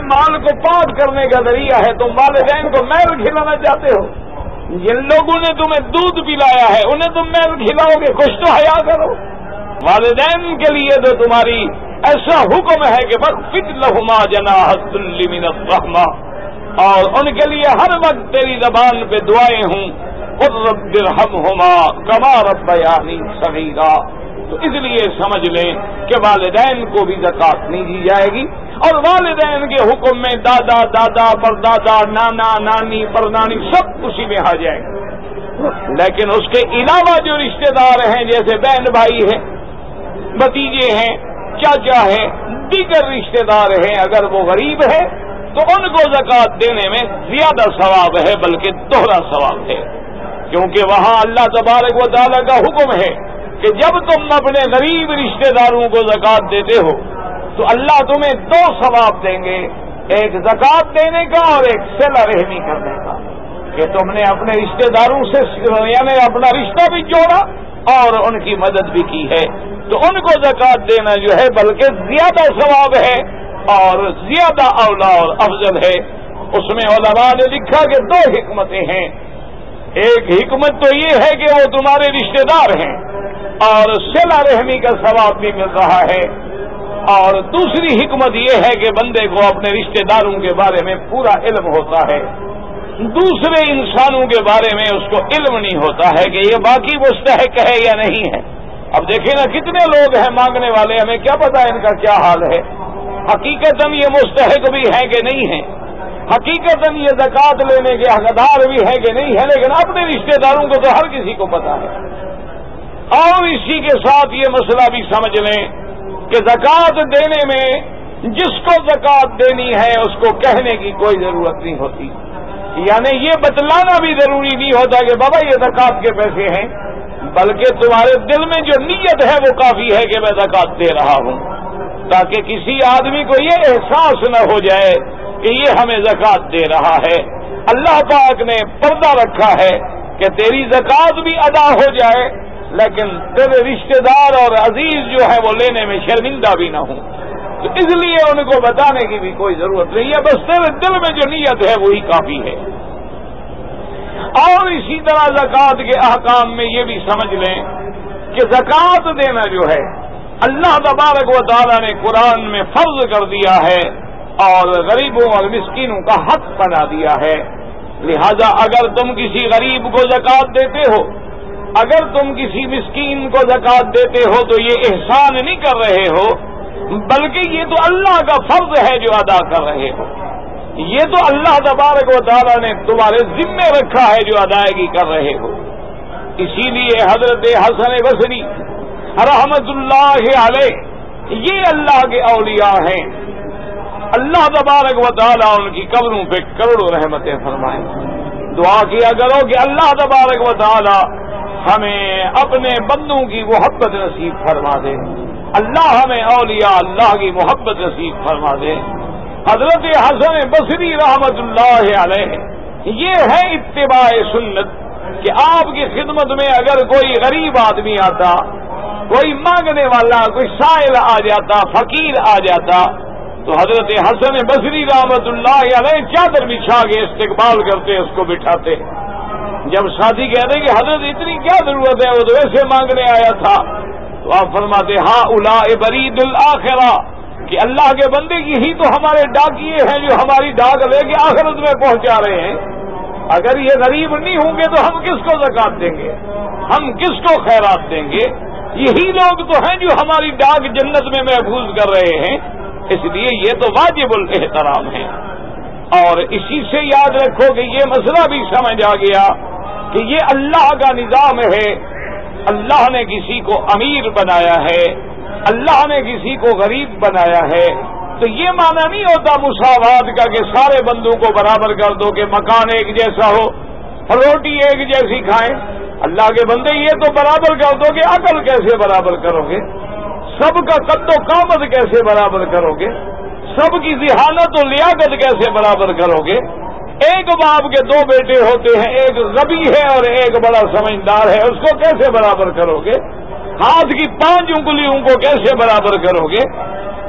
یہ مال کو پاک کرنے کا ذریعہ ہے، تم والدین کو میل کھلانا چاہتے ہو؟ جن لوگوں نے تمہیں دودھ پلایا ہے انہیں تم میل کھلاؤ گے؟ کچھ تو حیا کرو۔ والدین کے لیے تو تمہاری ایسا حکم ہے کہ فَخْفِضْ لَهُمَا جَنَاحَ الذُّلِّ مِنَ الرَّحْمَةِ، اور ان کے لیے ہر وقت تیری زبان پہ دعائیں ہوں، قُلْ رَبِّ ارْحَمْهُمَا كَمَا رَبَّيَانِي صَغِيرًا۔ تو اس لیے سمجھ لیں کہ والدین کو بھی زکوٰۃ نہیں دی جائے گی، اور والدین کے حکم میں دادا دادا پردادا نانا نانی پرنانی سب اسی میں آ جائیں گے، لیکن اس کے علاوہ جو رشتہ دار ہیں جیسے بہن بھائی ہیں، بھتیجے ہیں، چاچا ہیں، دیگر رشتہ دار ہیں، اگر وہ غریب ہے تو ان کو زکوٰۃ دینے میں زیادہ ثواب ہے، بلکہ دوہرا ثواب ہے، کیونکہ وہاں اللہ تبارک و تعالیٰ کا حکم ہے کہ جب تم اپنے غریب رشتہ داروں کو زکوٰۃ دیتے ہو تو اللہ تمہیں دو ثواب دیں گے، ایک زکوٰۃ دینے کا اور ایک صلہ رحمی کرنے کا، کہ تم نے اپنے رشتہ داروں سے یعنی اپنا رشتہ بھی جوڑا اور ان کی مدد بھی کی ہے، تو ان کو زکوٰۃ دینا جو ہے بلکہ زیادہ ثواب ہے اور زیادہ اولا اور افضل ہے۔ اس میں علماء نے لکھا کہ دو حکمتیں ہیں، ایک حکمت تو یہ ہے کہ وہ تمہارے رشتہ دار ہیں اور صلہ رحمی کا ثواب بھی مل رہا ہے، اور دوسری حکمت یہ ہے کہ بندے کو اپنے رشتہ داروں کے بارے میں پورا علم ہوتا ہے، دوسرے انسانوں کے بارے میں اس کو علم نہیں ہوتا ہے کہ یہ باقی مستحق ہے یا نہیں ہے۔ اب دیکھیں نا کتنے لوگ ہیں مانگنے والے، ہمیں کیا پتا ان کا کیا حال ہے، حقیقتاً یہ مستحق بھی ہیں کہ نہیں ہیں، حقیقتاً یہ زکوٰۃ لینے کے حقدار بھی ہے کہ نہیں ہے، لیکن اپنے رشتہ داروں کو تو ہر کسی کو پتا ہے۔ اور اسی کے ساتھ یہ مسئلہ بھی سمجھ لیں کہ زکوٰۃ دینے میں جس کو زکوٰۃ دینی ہے اس کو کہنے کی کوئی ضرورت نہیں ہوتی، یعنی یہ بتلانا بھی ضروری نہیں ہوتا کہ بابا یہ زکوٰۃ کے پیسے ہیں، بلکہ تمہارے دل میں جو نیت ہے وہ کافی ہے کہ میں زکوٰۃ دے رہا ہوں، تاکہ کسی آدمی کو یہ احساس نہ ہو جائے کہ یہ ہمیں زکوٰۃ دے رہا ہے۔ اللہ پاک نے پردہ رکھا ہے کہ تیری زکوٰۃ بھی ادا ہو جائے لیکن تیرے رشتہ دار اور عزیز جو ہے وہ لینے میں شرمندہ بھی نہ ہوں، تو اس لیے ان کو بتانے کی بھی کوئی ضرورت نہیں ہے، بس تیرے دل میں جو نیت ہے وہی کافی ہے۔ اور اسی طرح زکوٰۃ کے احکام میں یہ بھی سمجھ لیں کہ زکوٰۃ دینا جو ہے اللہ تبارک و تعالیٰ نے قرآن میں فرض کر دیا ہے اور غریبوں اور مسکینوں کا حق بنا دیا ہے، لہذا اگر تم کسی غریب کو زکوٰۃ دیتے ہو، اگر تم کسی مسکین کو زکوٰۃ دیتے ہو تو یہ احسان نہیں کر رہے ہو، بلکہ یہ تو اللہ کا فرض ہے جو ادا کر رہے ہو، یہ تو اللہ تبارک و تعالیٰ نے تمہارے ذمے رکھا ہے جو ادائیگی کر رہے ہو۔ اسی لیے حضرت حسن بصری رحمت اللہ علیہ یہ اللہ کے اولیاء ہیں، اللہ تبارک و تعالیٰ ان کی قبروں پہ کروڑوں رحمتیں فرمائیں۔ دعا کیا کرو کہ اللہ تبارک و تعالیٰ ہمیں اپنے بندوں کی محبت نصیب فرما دے، اللہ ہمیں اولیاء اللہ کی محبت نصیب فرما دے۔ حضرت حسن بصری رحمت اللہ علیہ یہ ہے اتباع سنت کہ آپ کی خدمت میں اگر کوئی غریب آدمی آتا، کوئی مانگنے والا، کوئی سائل آ جاتا، فقیر آ جاتا، تو حضرت حسن بصری رحمت اللہ علیہ چادر بچھا کے استقبال کرتے، اس کو بٹھاتے۔ جب ساتھی کہتے کہ حضرت اتنی کیا ضرورت ہے، وہ تو ویسے مانگنے آیا تھا، تو آپ فرماتے ہاں اولئک برید الآخرہ، کہ اللہ کے بندے یہی تو ہمارے ڈاکیے ہیں جو ہماری ڈاک لے کے آخرت میں پہنچا رہے ہیں، اگر یہ غریب نہیں ہوں گے تو ہم کس کو زکوٰۃ دیں گے، ہم کس کو خیرات دیں گے، یہی لوگ تو ہیں جو ہماری ڈاک جنت میں محفوظ کر رہے ہیں، اس لیے یہ تو واجب الاحترام ہے۔ اور اسی سے یاد رکھو کہ یہ مسئلہ بھی سمجھ آ گیا کہ یہ اللہ کا نظام ہے، اللہ نے کسی کو امیر بنایا ہے، اللہ نے کسی کو غریب بنایا ہے، تو یہ معنی نہیں ہوتا مساوات کا کہ سارے بندوں کو برابر کر دو کہ مکان ایک جیسا ہو، روٹی ایک جیسی کھائیں۔ اللہ کے بندے یہ تو برابر کر دو کہ عقل کیسے برابر کرو گے، سب کا قد و قامت کیسے برابر کرو گے، سب کی ذہانت و لیاقت کیسے برابر کرو گے۔ ایک باپ کے دو بیٹے ہوتے ہیں، ایک غبی ہے اور ایک بڑا سمجھدار ہے، اس کو کیسے برابر کرو گے؟ ہاتھ کی 5 انگلیوں کو کیسے برابر کرو گے؟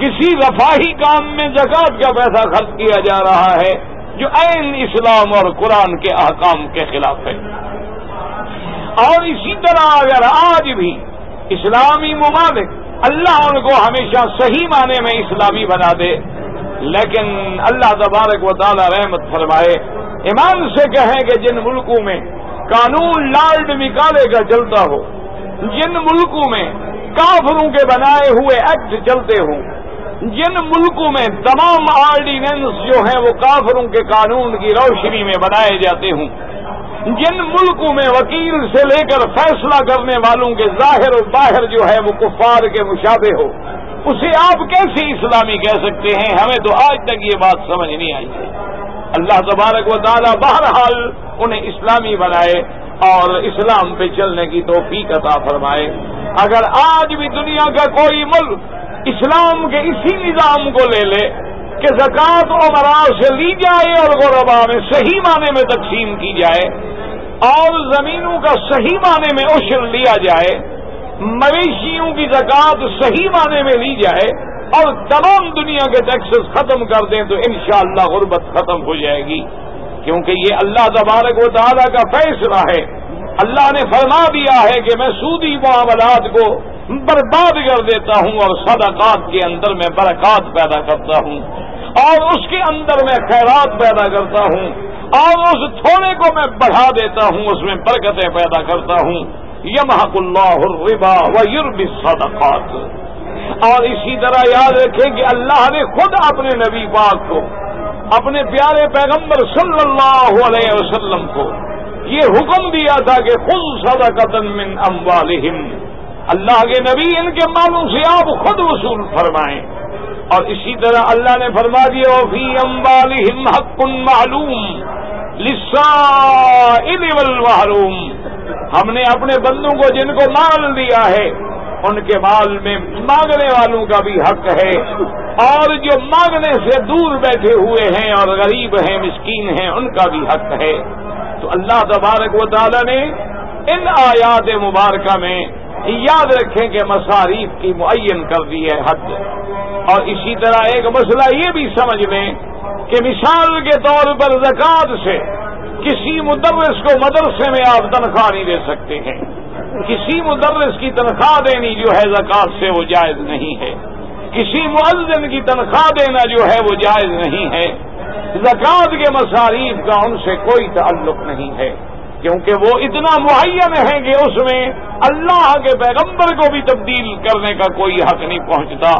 کسی رفاہی کام میں زکوٰۃ کا پیسہ خرچ کیا جا رہا ہے جو عین اسلام اور قرآن کے احکام کے خلاف ہے۔ اور اسی طرح اگر آج بھی اسلامی ممالک اللہ ان کو ہمیشہ صحیح معنی میں اسلامی بنا دے، لیکن اللہ تبارک و تعالی رحمت فرمائے، ایمان سے کہیں کہ جن ملکوں میں قانون لارڈ مکالے کا چلتا ہو، جن ملکوں میں کافروں کے بنائے ہوئے ایکٹ چلتے ہوں، جن ملکوں میں تمام آرڈیننس جو ہیں وہ کافروں کے قانون کی روشنی میں بنائے جاتے ہوں، جن ملکوں میں وکیل سے لے کر فیصلہ کرنے والوں کے ظاہر و باہر جو ہے وہ کفار کے مشابہ ہو، اسے آپ کیسے اسلامی کہہ سکتے ہیں؟ ہمیں تو آج تک یہ بات سمجھ نہیں آئی ہے۔ اللہ تبارک و تعالی بہرحال انہیں اسلامی بنائے اور اسلام پہ چلنے کی توفیق عطا فرمائے۔ اگر آج بھی دنیا کا کوئی ملک اسلام کے اسی نظام کو لے لے کہ زکوٰۃ امراء سے لی جائے اور غرباء میں صحیح معنی میں تقسیم کی جائے، اور زمینوں کا صحیح معنی میں عشر لیا جائے، مویشیوں کی زکوٰۃ صحیح معنی میں لی جائے، اور تمام دنیا کے ٹیکسز ختم کر دیں تو انشاءاللہ غربت ختم ہو جائے گی، کیونکہ یہ اللہ تبارک و تعالیٰ کا فیصلہ ہے۔ اللہ نے فرما دیا ہے کہ میں سودی معاملات کو برباد کر دیتا ہوں اور صدقات کے اندر میں برکات پیدا کرتا ہوں، اور اس کے اندر میں خیرات پیدا کرتا ہوں، اور اس تھوڑے کو میں بڑھا دیتا ہوں، اس میں برکتیں پیدا کرتا ہوں۔ یمحق اللہ الربا ویربی الصدقات۔ اور اسی طرح یاد رکھیں کہ اللہ نے خود اپنے نبی پاک کو، اپنے پیارے پیغمبر صلی اللہ علیہ وسلم کو یہ حکم دیا تھا کہ خذ صدقۃ من اموالہم، اللہ کے نبی ان کے مالوں سے آپ خود وصول فرمائیں۔ اور اسی طرح اللہ نے فرما دیا وفی اموالہم حق معلوم للسائل والمحروم، ہم نے اپنے بندوں کو جن کو مال دیا ہے ان کے مال میں مانگنے والوں کا بھی حق ہے، اور جو مانگنے سے دور بیٹھے ہوئے ہیں اور غریب ہیں مسکین ہیں ان کا بھی حق ہے۔ تو اللہ تبارک و تعالی نے ان آیات مبارکہ میں یاد رکھیں کہ مصاریف کی معین کر دی ہے حد۔ اور اسی طرح ایک مسئلہ یہ بھی سمجھ لیں کہ مثال کے طور پر زکوٰۃ سے کسی مدرس کو مدرسے میں آپ تنخواہ نہیں دے سکتے ہیں، کسی مدرس کی تنخواہ دینی جو ہے زکوٰۃ سے وہ جائز نہیں ہے، کسی مؤذن کی تنخواہ دینا جو ہے وہ جائز نہیں ہے، زکوٰۃ کے مصاریف کا ان سے کوئی تعلق نہیں ہے، کیونکہ وہ اتنا معین ہے کہ اس میں اللہ کے پیغمبر کو بھی تبدیل کرنے کا کوئی حق نہیں پہنچتا،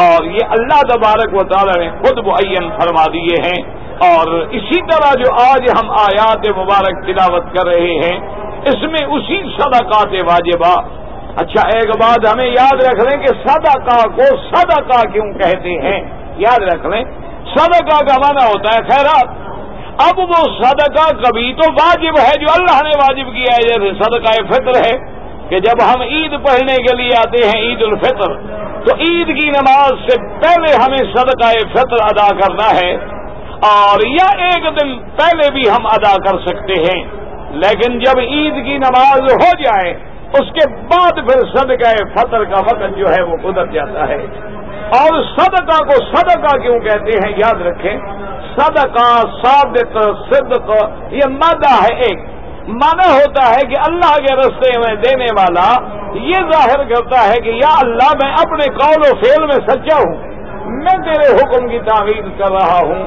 اور یہ اللہ تبارک و تعالی نے خود معین فرما دیے ہیں۔ اور اسی طرح جو آج ہم آیات مبارک تلاوت کر رہے ہیں اس میں اسی صدقات واجبہ۔ اچھا ایک بات ہمیں یاد رکھ لیں کہ صدقہ کو صدقہ کیوں کہتے ہیں، یاد رکھ لیں صدقہ کا معنی ہوتا ہے خیرات۔ اب وہ صدقہ کبھی تو واجب ہے جو اللہ نے واجب کیا ہے، جیسے صدقہ فطر ہے کہ جب ہم عید پڑھنے کے لیے آتے ہیں عید الفطر تو عید کی نماز سے پہلے ہمیں صدقہ فطر ادا کرنا ہے، اور یا ایک دن پہلے بھی ہم ادا کر سکتے ہیں، لیکن جب عید کی نماز ہو جائے اس کے بعد پھر صدقہ فطر کا وقت جو ہے وہ گزر جاتا ہے۔ اور صدقہ کو صدقہ کیوں کہتے ہیں یاد رکھیں، صدقہ صادق صدق یہ مادہ ہے، ایک معنی ہوتا ہے کہ اللہ کے راستے میں دینے والا یہ ظاہر کرتا ہے کہ یا اللہ میں اپنے قول و فعل میں سچا ہوں، میں تیرے حکم کی تعمیل کر رہا ہوں،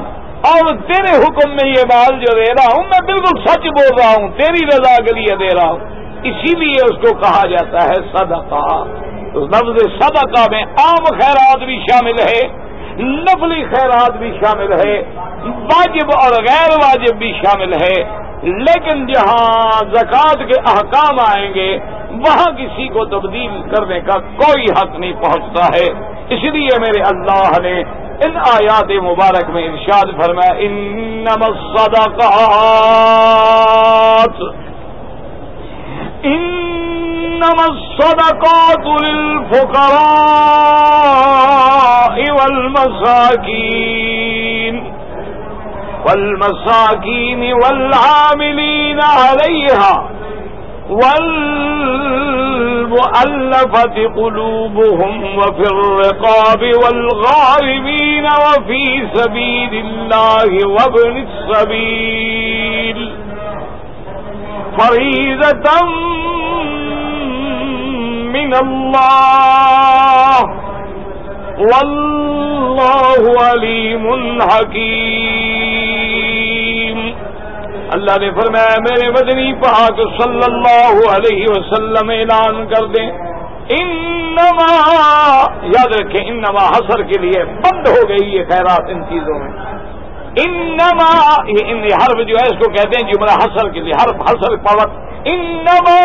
اور تیرے حکم میں یہ مال جو دے رہا ہوں میں بالکل سچ بول رہا ہوں، تیری رضا کے لیے دے رہا ہوں، اسی لیے اس کو کہا جاتا ہے صدقہ۔ تو لفظ صدقہ میں عام خیرات بھی شامل ہے، نفلی خیرات بھی شامل ہے، واجب اور غیر واجب بھی شامل ہے، لیکن جہاں زکوٰۃ کے احکام آئیں گے وہاں کسی کو تبدیل کرنے کا کوئی حق نہیں پہنچتا ہے۔ اس لیے میرے اللہ نے ان آیات مبارک میں ارشاد فرمایا انما الصدقات للفقراء والمساكين والعاملين عليها والمؤلفة والمؤلفة قلوبهم وفي الرقاب والغارمين وفي سبيل الله وابن السبيل فريضة من الله واللہ علیم حکیم۔ اللہ نے فرمایا میرے مدنی پاک صلی اللہ علیہ وسلم اعلان کر دیں، انما، یاد رکھیں انما حصر کے لیے بند ہو گئی یہ خیرات ان چیزوں میں، انما یہ حرف جو ہے اس کو کہتے ہیں جملہ حصر کے لیے، حرف حصر پڑھ، انما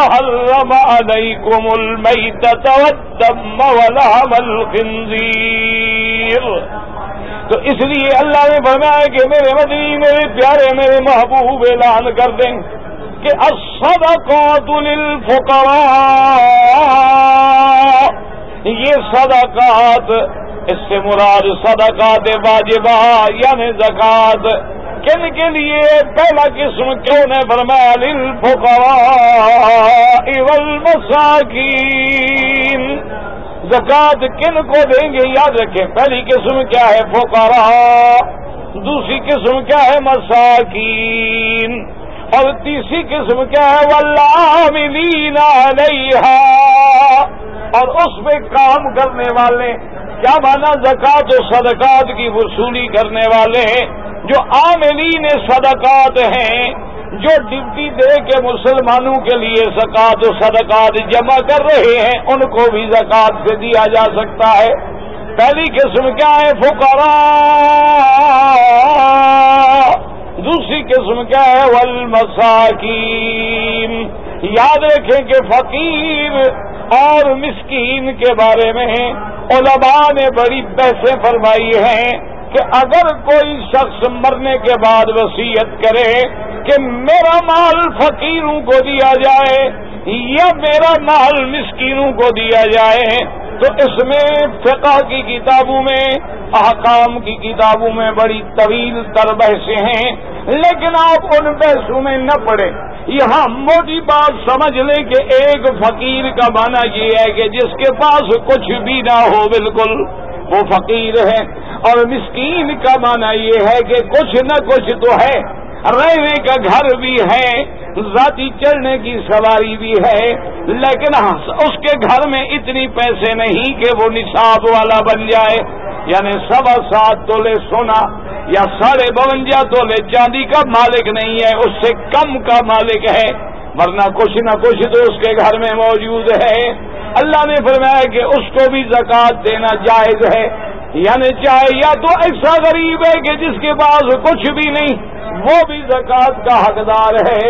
حرم علیکم المیتۃ والدم ولحم الخنزیر، تو اس لیے اللہ نے فرمایا کہ میرے مدنی، میرے پیارے، میرے محبوب اعلان کر دیں کہ الصدقات للفقراء، یہ صدقات، اس سے مراد صدقات واجبہ یعنی زکوٰۃ، کن کے لیے؟ پہلا قسم کیوں نے فرمایا للفقراء والمساکین، زکوٰۃ کن کو دیں گے؟ یاد رکھیں پہلی قسم کیا ہے؟ فقراء، دوسری قسم کیا ہے؟ مساکین، اور تیسری قسم کیا ہے؟ والعاملین علیہا، اور اس میں کام کرنے والے، کیا مانا؟ زکوٰۃ و صدقات کی وصولی کرنے والے ہیں، جو عاملین صدقات ہیں، جو ڈیوٹی دے کے مسلمانوں کے لیے زکوٰۃ و صدقات جمع کر رہے ہیں، ان کو بھی زکوٰۃ سے دیا جا سکتا ہے۔ پہلی قسم کیا ہے؟ فقراء، دوسری قسم کیا ہے؟ والمساکین۔ یاد رکھیں کہ فقیر اور مسکین کے بارے میں علماء نے بڑی بحثیں فرمائی ہیں کہ اگر کوئی شخص مرنے کے بعد وصیت کرے کہ میرا مال فقیروں کو دیا جائے یا میرا مال مسکینوں کو دیا جائے، تو اس میں فقہ کی کتابوں میں، احکام کی کتابوں میں بڑی طویل تر بحثیں ہیں، لیکن آپ ان بحثوں میں نہ پڑیں۔ یہاں موٹی بات سمجھ لیں کہ ایک فقیر کا معنی یہ ہے کہ جس کے پاس کچھ بھی نہ ہو، بالکل وہ فقیر ہے، اور مسکین کا معنی یہ ہے کہ کچھ نہ کچھ تو ہے، رہنے کا گھر بھی ہے، ذاتی چڑھنے کی سواری بھی ہے، لیکن اس کے گھر میں اتنی پیسے نہیں کہ وہ نصاب والا بن جائے، یعنی 7.25 تولے سونا یا 52 تولے چاندی کا مالک نہیں ہے، اس سے کم کا مالک ہے، ورنہ کچھ نہ کچھ تو اس کے گھر میں موجود ہے۔ اللہ نے فرمایا کہ اس کو بھی زکوٰۃ دینا جائز ہے، یعنی چاہے یا تو ایسا غریب ہے کہ جس کے پاس کچھ بھی نہیں وہ بھی زکوٰۃ کا حقدار ہے،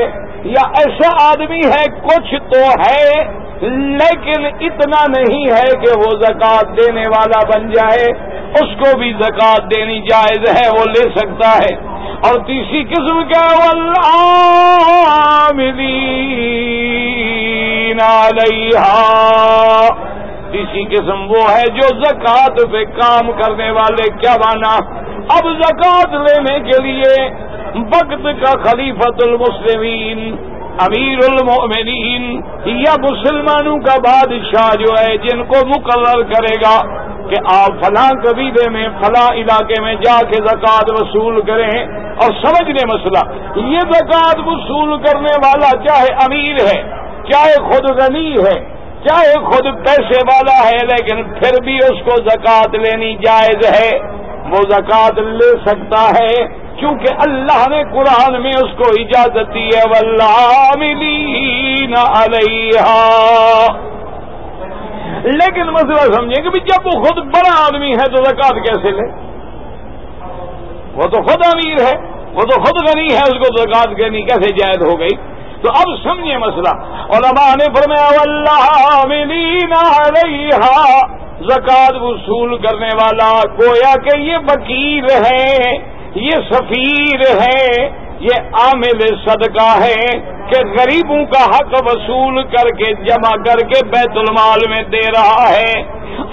یا ایسا آدمی ہے کچھ تو ہے لیکن اتنا نہیں ہے کہ وہ زکوٰۃ دینے والا بن جائے، اس کو بھی زکوٰۃ دینی جائز ہے، وہ لے سکتا ہے۔ اور تیسری قسم کیا؟ والعاملین علیہا، تیسری قسم وہ ہے جو زکوٰۃ پہ کام کرنے والے۔ کیا مانا؟ اب زکوٰۃ لینے کے لیے وقت کا خلیفۃ المسلمین، امیر المؤمنین یا مسلمانوں کا بادشاہ جو ہے، جن کو مقرر کرے گا کہ آپ فلاں قبیلے میں فلاں علاقے میں جا کے زکوٰۃ وصول کریں، اور سمجھ لیں مسئلہ، یہ زکوٰۃ وصول کرنے والا چاہے امیر ہے، چاہے خود غنی ہے، چاہے خود پیسے والا ہے، لیکن پھر بھی اس کو زکوٰۃ لینی جائز ہے، وہ زکوٰۃ لے سکتا ہے، کیونکہ اللہ نے قرآن میں اس کو اجازت دی ہے، والعاملین علیہا۔ لیکن مسئلہ سمجھیں کہ جب وہ خود بڑا آدمی ہے تو زکوٰۃ کیسے لے؟ وہ تو خود امیر ہے، وہ تو خود غنی ہے، اس کو زکوٰۃ دینی کیسے جائز ہو گئی؟ تو اب سمجھے مسئلہ، علماء نے فرمایا والعاملین علیہا، زکوٰۃ وصول کرنے والا گویا کہ یہ وکیل ہے، یہ سفیر ہے، یہ عامل صدقہ ہے کہ غریبوں کا حق وصول کر کے جمع کر کے بیت المال میں دے رہا ہے۔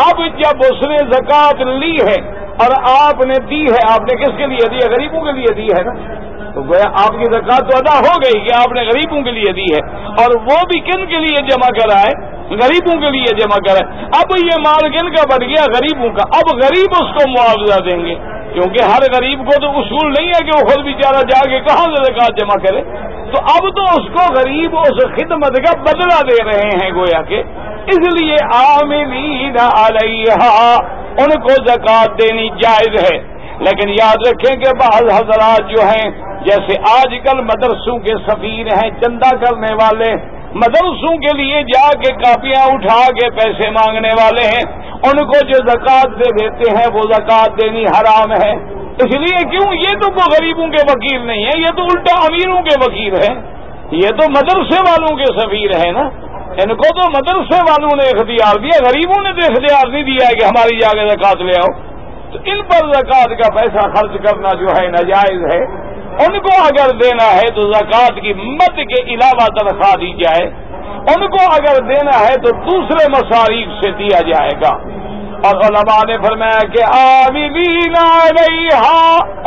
اب جب اس نے زکوٰۃ لی ہے اور آپ نے دی ہے، آپ نے کس کے لیے دی ہے؟ غریبوں کے لیے دی ہے نا، تو گویا آپ کی زکوٰۃ تو ادا ہو گئی کہ آپ نے غریبوں کے لیے دی ہے، اور وہ بھی کن کے لیے جمع کرائے؟ غریبوں کے لیے جمع کرے. اب یہ مال کن کا بڑھ گیا؟ غریبوں کا. اب غریب اس کو معاوضہ دیں گے، کیونکہ ہر غریب کو تو اصول نہیں ہے کہ وہ خود بیچارہ جا کے کہاں سے زکات جمع کرے. تو اب تو اس کو غریب اس خدمت کا بدلہ دے رہے ہیں گویا کہ. اس لیے عاملین علیہا، ان کو زکات دینی جائز ہے. لیکن یاد رکھیں کہ بعض حضرات جو ہیں، جیسے آج کل مدرسوں کے سفیر ہیں، چندہ کرنے والے، مدرسوں کے لیے جا کے کاپیاں اٹھا کے پیسے مانگنے والے ہیں، ان کو جو زکات دے دیتے ہیں وہ زکات دینی حرام ہے. اس لیے کیوں؟ یہ تو وہ غریبوں کے وکیل نہیں ہے، یہ تو الٹا امیروں کے وکیل ہے. یہ تو مدرسے والوں کے سفیر ہیں نا. ان کو تو مدرسے والوں نے اختیار دیا، غریبوں نے تو اختیار نہیں دیا ہے کہ ہماری جا کے زکات لے آؤ. تو ان پر زکات کا پیسہ خرچ کرنا جو ہے ناجائز ہے. ان کو اگر دینا ہے تو زکات کی مد کے علاوہ تنخواہ دی جائے، ان کو اگر دینا ہے تو دوسرے مصارف سے دیا جائے گا. اور علماء نے فرمایا کہ عاملین علیہا،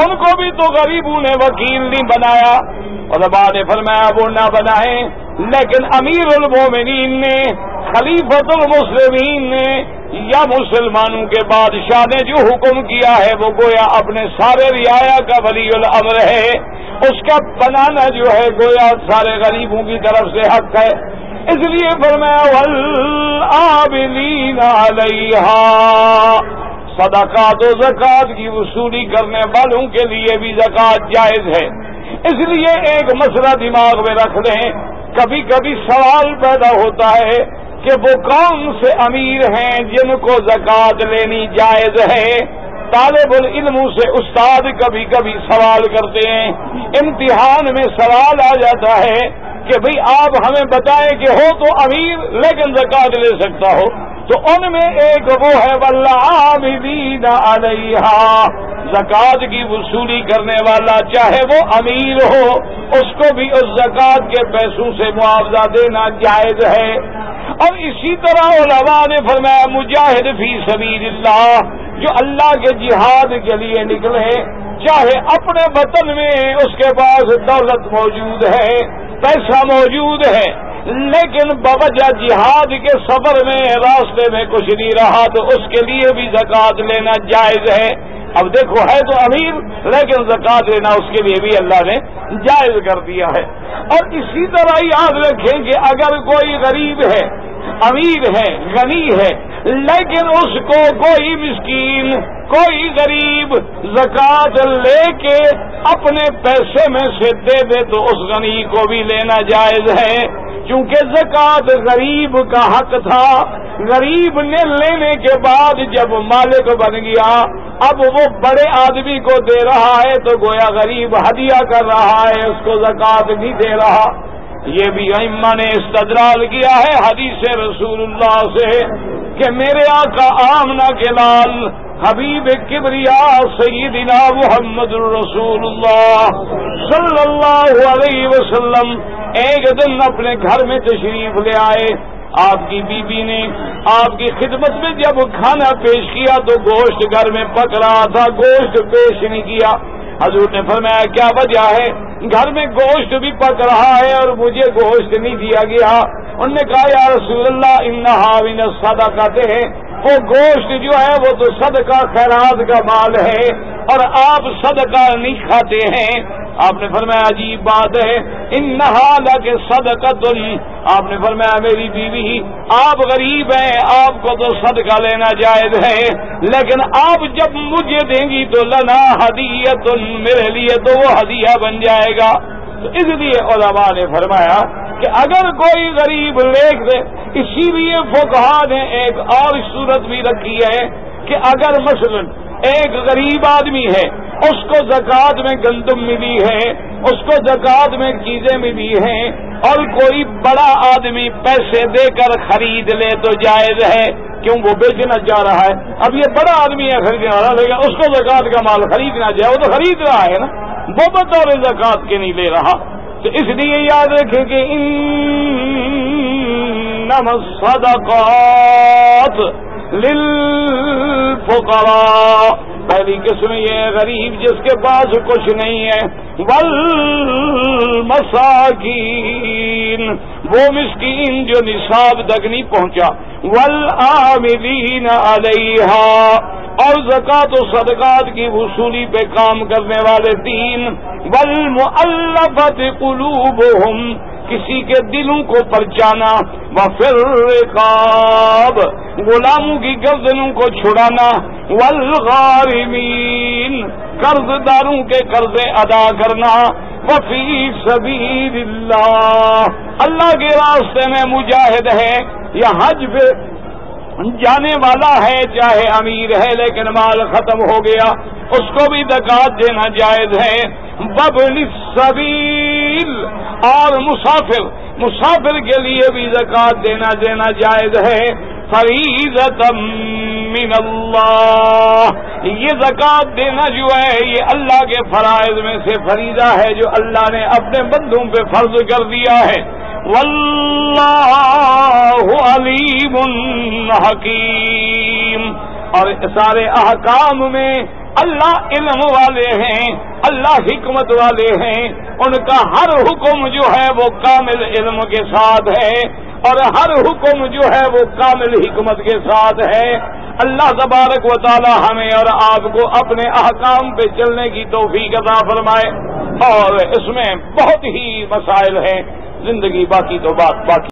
ان کو بھی تو غریبوں نے وکیل نہیں بنایا. علماء نے فرمایا وہ نہ بنائیں، لیکن امیر المومنین نے، خلیفۃ المسلمین نے یا مسلمانوں کے بادشاہ نے جو حکم کیا ہے وہ گویا اپنے سارے رعایا کا ولی الامر ہے. اس کا بنانا جو ہے گویا سارے غریبوں کی طرف سے حق ہے. اس لیے فرمایا والعاملین علیہا، صدقات و زکات کی وصولی کرنے والوں کے لیے بھی زکات جائز ہے. اس لیے ایک مسئلہ دماغ میں رکھ لیں. کبھی کبھی سوال پیدا ہوتا ہے کہ وہ کون سے امیر ہیں جن کو زکات لینی جائز ہے. طالب العلموں سے استاد کبھی کبھی سوال کرتے ہیں، امتحان میں سوال آ جاتا ہے کہ بھئی آپ ہمیں بتائیں کہ ہو تو امیر لیکن زکات لے سکتا ہو. تو ان میں ایک وہ ہے والعاملین علیہا، زکات کی وصولی کرنے والا چاہے وہ امیر ہو اس کو بھی اس زکات کے پیسوں سے معاوضہ دینا جائز ہے. اور اسی طرح علماء نے فرمایا مجاہد فی سبیل اللہ، جو اللہ کے جہاد کے لیے نکلے، چاہے اپنے وطن میں اس کے پاس دولت موجود ہے، پیسہ موجود ہے، لیکن بوجہ جہاد کے سفر میں راستے میں کچھ نہیں رہا تو اس کے لیے بھی زکات لینا جائز ہے. اب دیکھو ہے تو امیر لیکن زکات لینا اس کے لیے بھی اللہ نے جائز کر دیا ہے. اور اسی طرح یاد رکھیں کہ اگر کوئی غریب ہے، امیر ہے، غنی ہے، لیکن اس کو کوئی مسکین، کوئی غریب زکات لے کے اپنے پیسے میں سے دے دے تو اس غنی کو بھی لینا جائز ہے، کیونکہ زکات غریب کا حق تھا. غریب نے لینے کے بعد جب مالک بن گیا، اب وہ بڑے آدمی کو دے رہا ہے تو گویا غریب ہدیہ کر رہا ہے، اس کو زکات نہیں دے رہا. یہ بھی ائمہ نے استدلال کیا ہے حدیث رسول اللہ سے کہ میرے آقا آمنہ کے لال حبیب کبریا سیدنا محمد الرسول اللہ صلی اللہ علیہ وسلم ایک دن اپنے گھر میں تشریف لے آئے. آپ کی بیوی نے آپ کی خدمت میں جب کھانا پیش کیا تو گوشت گھر میں پک رہا تھا، گوشت پیش نہیں کیا. حضور نے فرمایا کیا وجہ ہے؟ گھر میں گوشت بھی پک رہا ہے اور مجھے گوشت نہیں دیا گیا. انہوں نے کہا یا رسول اللہ انہا من الصدقۃ، وہ گوشت جو ہے وہ تو صدقہ خیرات کا مال ہے اور آپ صدقہ نہیں کھاتے ہیں. آپ نے فرمایا عجیب بات ہے، انہا لک صدقۃ. آپ نے فرمایا میری بیوی آپ غریب ہیں، آپ کو تو صدقہ لینا جائز ہے، لیکن آپ جب مجھے دیں گی تو لنا ہدیۃ، میرے لیے تو وہ ہدیہ بن جائے گا. تو اس لیے علماء نے فرمایا کہ اگر کوئی غریب لے دے، اسی لیے فقہا نے ایک اور صورت بھی رکھی ہے کہ اگر مثلا ایک غریب آدمی ہے، اس کو زکات میں گندم ملی ہے، اس کو زکات میں چیزیں ملی ہیں، اور کوئی بڑا آدمی پیسے دے کر خرید لے تو جائز ہے، کیوں وہ بیچنا چاہ رہا ہے. اب یہ بڑا آدمی ہے خریدنے والا، لیکن اس کو زکات کا مال خریدنا چاہے، وہ تو خرید رہا ہے نا، وہ بطور زکات کے نہیں لے رہا. تو اس لیے یاد رکھیں کہ انما الصدقات للفقراء، پہلی قسم یہ غریب جس کے پاس کچھ نہیں ہے، والمساکین، وہ مسکین جو نصاب تک نہیں پہنچا، والعاملین علیہا، اور زکوٰۃ و صدقات کی وصولی پہ کام کرنے والے 3، والمؤلفۃ قلوبہم، کسی کے دلوں کو پرچانا، وفی الرقاب، غلاموں کی گردنوں کو چھڑانا، والغارمین، قرض داروں کے قرضے ادا کرنا، وفی سبیل اللہ، اللہ کے راستے میں مجاہد ہے یا حج پہ جانے والا ہے، چاہے امیر ہے لیکن مال ختم ہو گیا، اس کو بھی زکوٰۃ دینا جائز ہے، وابن السبیل، اور مسافر کے لیے بھی زکوٰۃ دینا جائز ہے، فریضۃ من اللہ، یہ زکوٰۃ دینا جو ہے یہ اللہ کے فرائض میں سے فریضہ ہے جو اللہ نے اپنے بندوں پہ فرض کر دیا ہے، واللہ علیم حکیم، اور سارے احکام میں اللہ علم والے ہیں، اللہ حکمت والے ہیں، ان کا ہر حکم جو ہے وہ کامل علم کے ساتھ ہے، اور ہر حکم جو ہے وہ کامل حکمت کے ساتھ ہے۔ اللہ تبارک و تعالی ہمیں اور آپ کو اپنے احکام پہ چلنے کی توفیق عطا فرمائے، اور اس میں بہت ہی مسائل ہیں، زندگی باقی تو بات باقی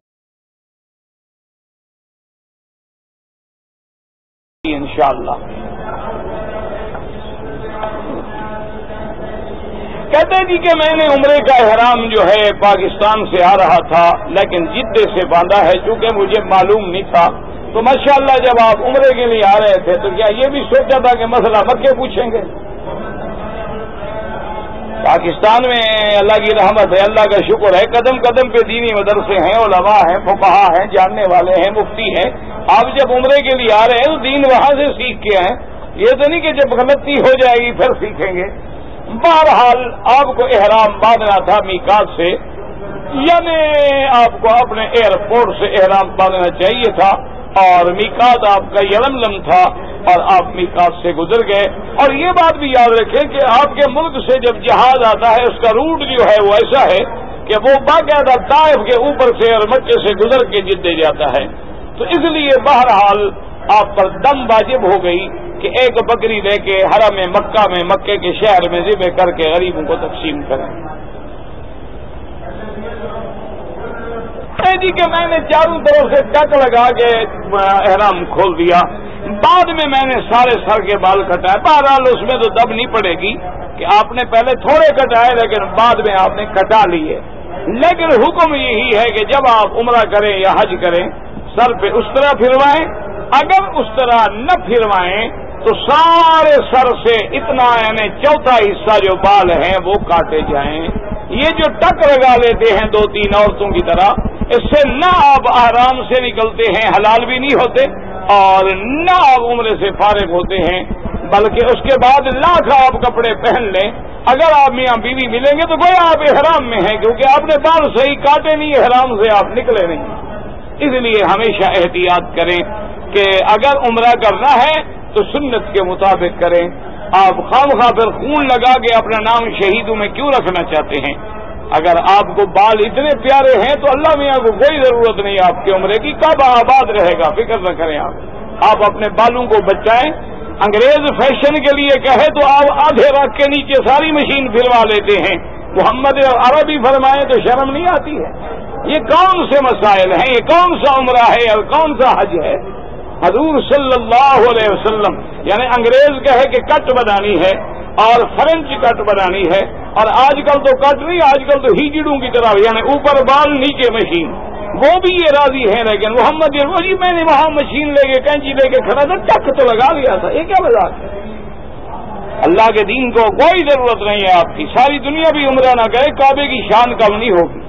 انشاءاللہ۔ کہتے جی کہ میں نے عمرے کا احرام جو ہے پاکستان سے آ رہا تھا لیکن جدے سے باندھا ہے، چونکہ مجھے معلوم نہیں تھا، تو ماشاءاللہ جب آپ عمرے کے لیے آ رہے تھے تو کیا یہ بھی سوچا تھا کہ مسئلہ مکے پوچھیں گے؟ پاکستان میں اللہ کی رحمت ہے، اللہ کا شکر ہے، قدم قدم پہ دینی مدرسے ہیں، علماء ہیں، فقہا ہیں، جاننے والے ہیں، مفتی ہیں۔ آپ جب عمرے کے لیے آ رہے ہیں تو دین وہاں سے سیکھ کے آئیں، یہ تو نہیں کہ جب غلطی ہو جائے گی پھر سیکھیں گے۔ بہرحال آپ کو احرام باندھنا تھا میقات سے، یعنی آپ کو اپنے ایئرپورٹ سے احرام باندھنا چاہیے تھا، اور میقات آپ کا یلملم تھا، اور آپ میقات سے گزر گئے۔ اور یہ بات بھی یاد رکھیں کہ آپ کے ملک سے جب جہاز آتا ہے اس کا روٹ جو ہے وہ ایسا ہے کہ وہ باقاعدہ طائف کے اوپر سے اور مکے سے گزر کے جدے جاتا ہے، تو اس لیے بہرحال آپ پر دم واجب ہو گئی کہ ایک بکری لے کے حرم مکہ میں، مکے کے شہر میں ذبح کر کے غریبوں کو تقسیم کریں۔ جی کہ میں نے چاروں طرف سے ٹک لگا کے احرام کھول دیا، بعد میں نے سارے سر کے بال کٹائے۔ بہرحال اس میں تو دب نہیں پڑے گی کہ آپ نے پہلے تھوڑے کٹائے لیکن بعد میں آپ نے کٹا لیے، لیکن حکم یہی ہے کہ جب آپ عمرہ کریں یا حج کریں سر پہ اس طرح پھروائیں، اگر اس طرح نہ پھروائیں تو سارے سر سے اتنا یعنی چوتھا حصہ جو بال ہیں وہ کاٹے جائیں۔ یہ جو ٹک لگا لیتے ہیں 2-3 عورتوں کی طرح، اس سے نہ آپ احرام سے نکلتے ہیں، حلال بھی نہیں ہوتے، اور نہ آپ عمرے سے فارغ ہوتے ہیں، بلکہ اس کے بعد لاکھ آپ کپڑے پہن لیں، اگر آپ میاں بیوی ملیں گے تو گویا آپ احرام میں ہیں، کیونکہ آپ نے بال صحیح کاٹے نہیں، احرام سے آپ نکلے نہیں۔ اس لیے ہمیشہ احتیاط کریں کہ اگر عمرہ کرنا ہے تو سنت کے مطابق کریں۔ آپ خواہ پھر خون لگا کے اپنا نام شہیدوں میں کیوں رکھنا چاہتے ہیں؟ اگر آپ کو بال اتنے پیارے ہیں تو اللہ میاں کو کوئی ضرورت نہیں آپ کے عمرے کی، کب آباد رہے گا، فکر نہ کریں۔ آپ اپنے بالوں کو بچائیں۔ انگریز فیشن کے لیے کہے تو آپ آدھے رکھ کے نیچے ساری مشین پھروا لیتے ہیں، محمد عربی فرمائے تو شرم نہیں آتی ہے؟ یہ کون سے مسائل ہیں؟ یہ کون سا عمرہ ہے اور کون سا حج ہے؟ حضور صلی اللہ علیہ وسلم یعنی انگریز کہے کہ کٹ بنانی ہے اور فرنچ کٹ بنانی ہے، اور آج کل تو کٹ نہیں، آج کل تو ہیجڑوں کی طرح یعنی اوپر بال نیچے مشین، وہ بھی یہ راضی ہیں، لیکن محمد جی میں نے وہاں مشین لے کے کینچی لے کے کھڑا تھا، ٹک تو لگا لیا تھا، یہ کیا مذاق ہے؟ اللہ کے دین کو کوئی ضرورت نہیں ہے آپ کی، ساری دنیا بھی عمرہ نہ کرے، کعبے کی شان کم نہیں ہوگی۔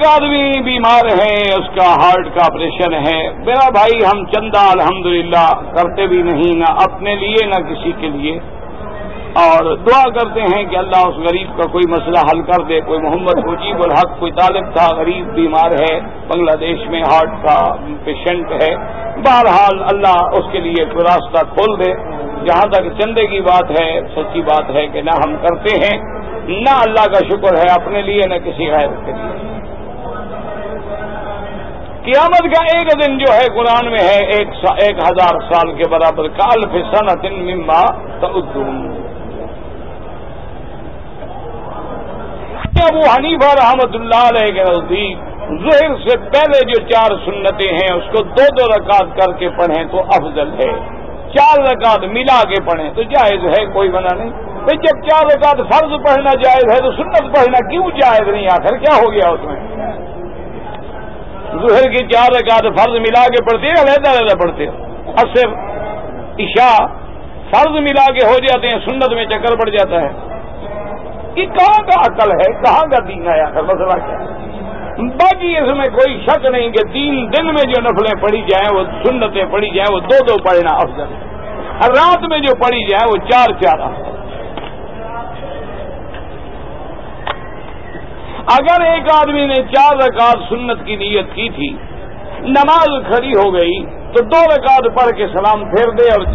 آدمی بیمار ہے، اس کا ہارٹ کا آپریشن ہے، میرا بھائی ہم چندہ الحمدللہ کرتے بھی نہیں، نہ اپنے لیے نہ کسی کے لیے، اور دعا کرتے ہیں کہ اللہ اس غریب کا کوئی مسئلہ حل کر دے۔ کوئی محمد مجیب الحق کوئی طالب تھا، غریب بیمار ہے، بنگلہ دیش میں ہارٹ کا پیشنٹ ہے، بہرحال اللہ اس کے لیے کوئی راستہ کھول دے۔ جہاں تک چندے کی بات ہے، سچی بات ہے کہ نہ ہم کرتے ہیں نہ اللہ کا شکر ہے اپنے لیے نہ کسی غیر کے لیے۔ قیامت کا ایک دن جو ہے قرآن میں ہے 1000 سال کے برابر، کالف سنۃ مما تعدون۔ ابو حنیفہ رحمۃ اللہ علیہ کے نزدیک ظہر سے پہلے جو 4 سنتیں ہیں اس کو 2 رکعت کر کے پڑھیں تو افضل ہے، 4 رکعت ملا کے پڑھیں تو جائز ہے، کوئی منع نہیں۔ بھئی جب 4 رکعت فرض پڑھنا جائز ہے تو سنت پڑھنا کیوں جائز نہیں؟ آخر کیا ہو گیا اس میں؟ ظہر کی 4 رکعت فرض ملا کے پڑھتے ہیں، علیحدہ علیحدہ پڑھتے ہیں؟ عصر عشاء فرض ملا کے ہو جاتے ہیں، سنت میں چکر پڑ جاتا ہے۔ کہ کہاں کا عقل ہے، کہاں کا دین ہے؟ آخر مسئلہ کیا ہے؟ باقی اس میں کوئی شک نہیں کہ 3 دن میں جو نفلیں پڑھی جائیں وہ سنتیں پڑھی جائیں وہ 2 پڑھنا افضل ہے، اور رات میں جو پڑھی جائیں وہ 4 افضل۔ اگر ایک آدمی نے 4 رکعت سنت کی نیت کی تھی، نماز کھڑی ہو گئی تو 2 رکعت پڑھ کے سلام پھیر دے اور